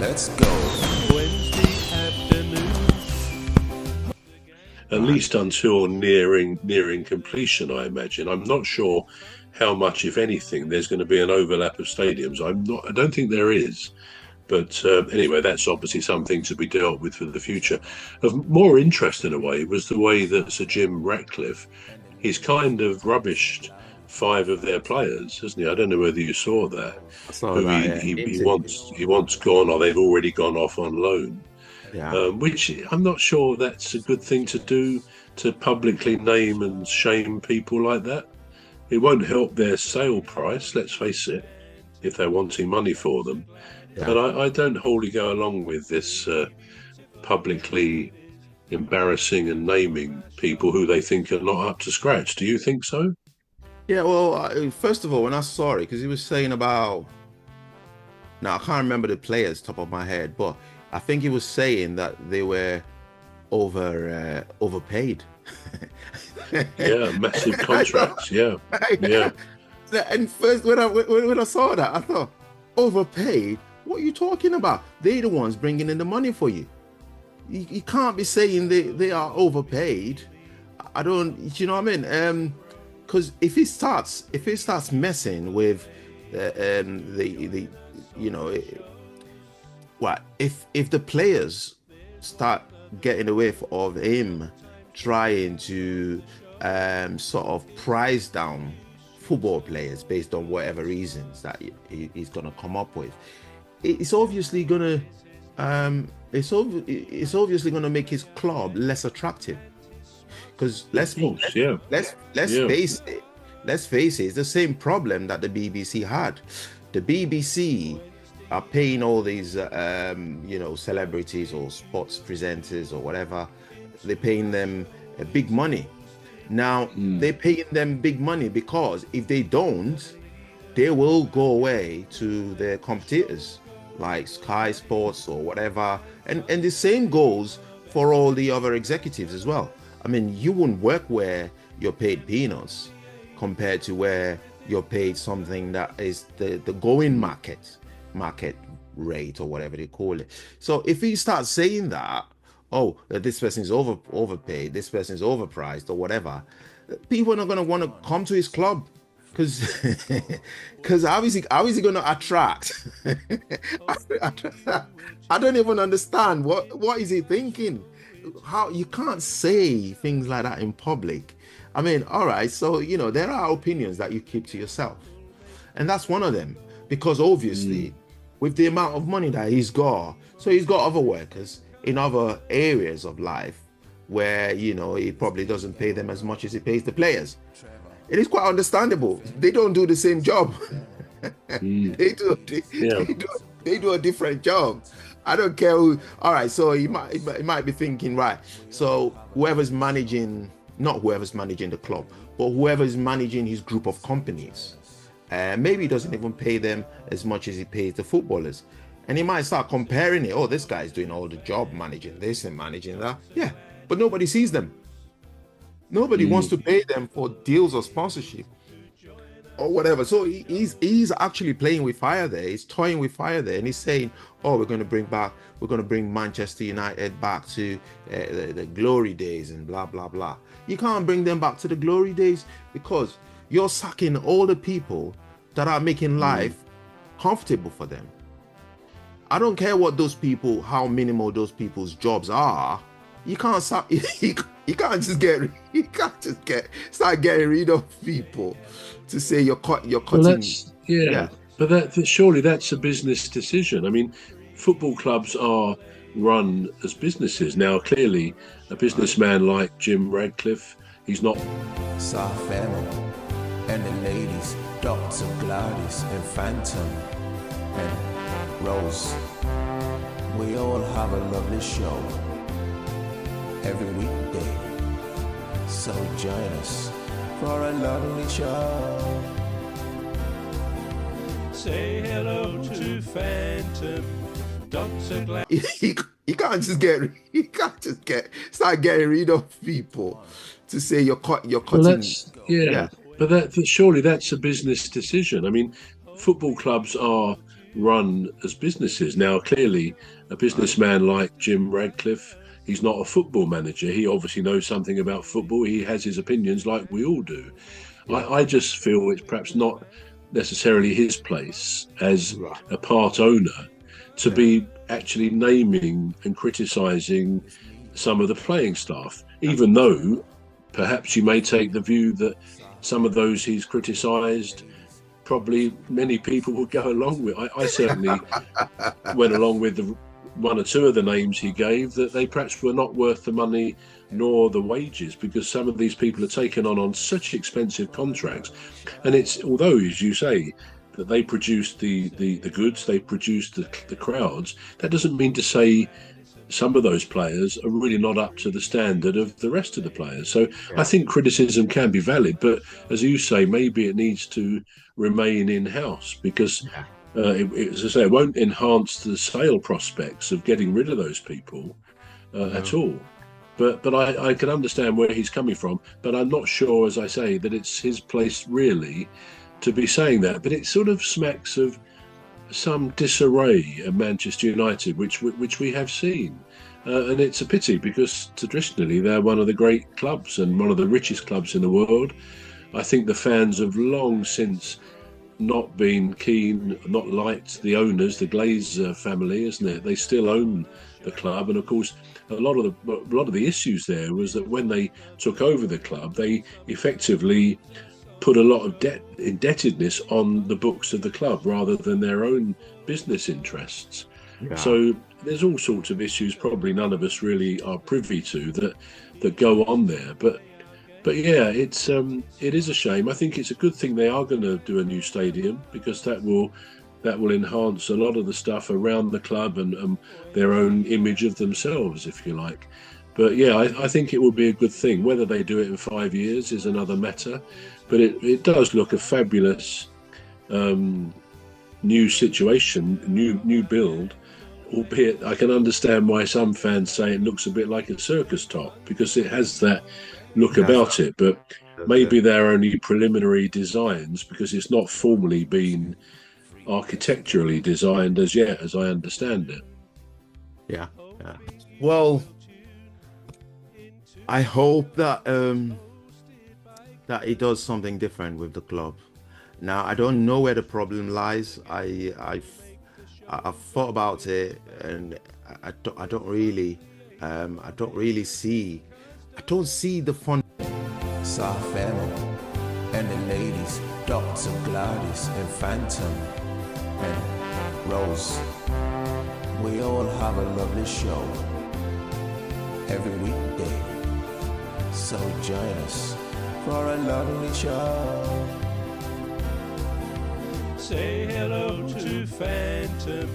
Let's go. Wednesday afternoon. At least until nearing completion, I imagine. I'm not sure how much, if anything, there's going to be an overlap of stadiums. I don't think there is. But anyway, that's obviously something to be dealt with for the future. Of more interest, in a way, was the way that Sir Jim Ratcliffe, he's kind of rubbished 5 of their players, hasn't he? I don't know whether you saw that. I saw that, He wants gone, or they've already gone off on loan. Yeah. Which I'm not sure that's a good thing to do, to publicly name and shame people like that. It won't help their sale price, let's face it, if they're wanting money for them. Yeah. But I don't wholly go along with this publicly embarrassing and naming people who they think are not up to scratch. Do you think so? Yeah, well, first of all, when I saw it, because he was saying about, now I can't remember the players top of my head, but I think he was saying that they were overpaid. Yeah, massive contracts. Yeah. And first, when I saw that, I thought, overpaid? What are you talking about? They're the ones bringing in the money for you. You can't be saying they are overpaid. I don't, you know what I mean? Because if it starts messing with the you know, if the players start getting away of him trying to sort of price down football players based on whatever reasons that he's going to come up with, it's obviously going to make his club less attractive. Because let's face it, it's the same problem that the BBC had. The BBC are paying all these celebrities or sports presenters or whatever. They're paying them big money. Now they're paying them big money because if they don't, they will go away to their competitors like Sky Sports or whatever. And the same goes for all the other executives as well. I mean, you wouldn't work where you're paid peanuts compared to where you're paid something that is the going market rate or whatever they call it. So if he starts saying that, this person is overpaid, this person is overpriced or whatever, people are not going to want to come to his club because how is he going to attract? I don't even understand what is he thinking. How you can't say things like that in public. I mean, all right, so there are opinions that you keep to yourself, and that's one of them, because obviously with the amount of money that he's got, so he's got other workers in other areas of life where he probably doesn't pay them as much as he pays the players. It is quite understandable. They don't do the same job. They do a different job. I don't care who. All right, so he might be thinking, right, so not whoever's managing the club, but whoever's managing his group of companies, maybe he doesn't even pay them as much as he pays the footballers. And he might start comparing it. Oh, this guy's doing all the job, managing this and managing that. Yeah, but nobody sees them. Nobody wants to pay them for deals or sponsorship or whatever. So he's actually playing with fire there. He's toying with fire there, and he's saying, "Oh, we're going to bring Manchester United back to the glory days and blah blah blah." You can't bring them back to the glory days because you're sacking all the people that are making life comfortable for them. I don't care how minimal those people's jobs are. You can't start getting rid of people to say you're cutting. Well, but surely that's a business decision. I mean, football clubs are run as businesses. Now, clearly, a businessman like Jim Ratcliffe, he's not. Soft family and the ladies, Dr. Gladys and Phantom and Rose. We all have a lovely show every weekday, so join us for a lovely show. Say hello to Phantom, Dr. Glad. You can't just start getting rid of people to say you're cutting. But surely that's a business decision. I mean, football clubs are run as businesses. Now, clearly, a businessman like Jim Radcliffe, he's not a football manager. He obviously knows something about football. He has his opinions like we all do. I just feel it's perhaps not necessarily his place as a part owner to be actually naming and criticising some of the playing staff, even though perhaps you may take the view that some of those he's criticised probably many people would go along with. I certainly went along with the one or two of the names he gave, that they perhaps were not worth the money nor the wages, because some of these people are taken on such expensive contracts. And it's, although, as you say, that they produced the goods, they produced the crowds, that doesn't mean to say some of those players are really not up to the standard of the rest of the players. So I think criticism can be valid, but as you say, maybe it needs to remain in-house, because as I say, it won't enhance the sale prospects of getting rid of those people at all. But I can understand where he's coming from, but I'm not sure, as I say, that it's his place really to be saying that. But it sort of smacks of some disarray at Manchester United, which we have seen. And it's a pity, because traditionally they're one of the great clubs and one of the richest clubs in the world. I think the fans have long since not been keen, not liked the owners, the Glazer family, isn't it? They still own the club, and of course a lot of the issues there was that when they took over the club, they effectively put a lot of indebtedness on the books of the club rather than their own business interests. So there's all sorts of issues probably none of us really are privy to that go on there, but yeah, it is a shame. I think it's a good thing they are going to do a new stadium, because that will enhance a lot of the stuff around the club and their own image of themselves, if you like. But yeah, I think it will be a good thing. Whether they do it in 5 years is another matter, but it does look a fabulous new situation, new build. Albeit I can understand why some fans say it looks a bit like a circus top, because it has that look about it, but maybe they're only preliminary designs, because it's not formally been architecturally designed as yet, as I understand it. Yeah. Well, I hope that that it does something different with the club. Now, I don't know where the problem lies. I've thought about it, and I don't really see the fun. Safemo and the ladies, Dr. Gladys and Phantom and Rose. We all have a lovely show every weekday, so join us for a lovely show. Say hello to Phantom.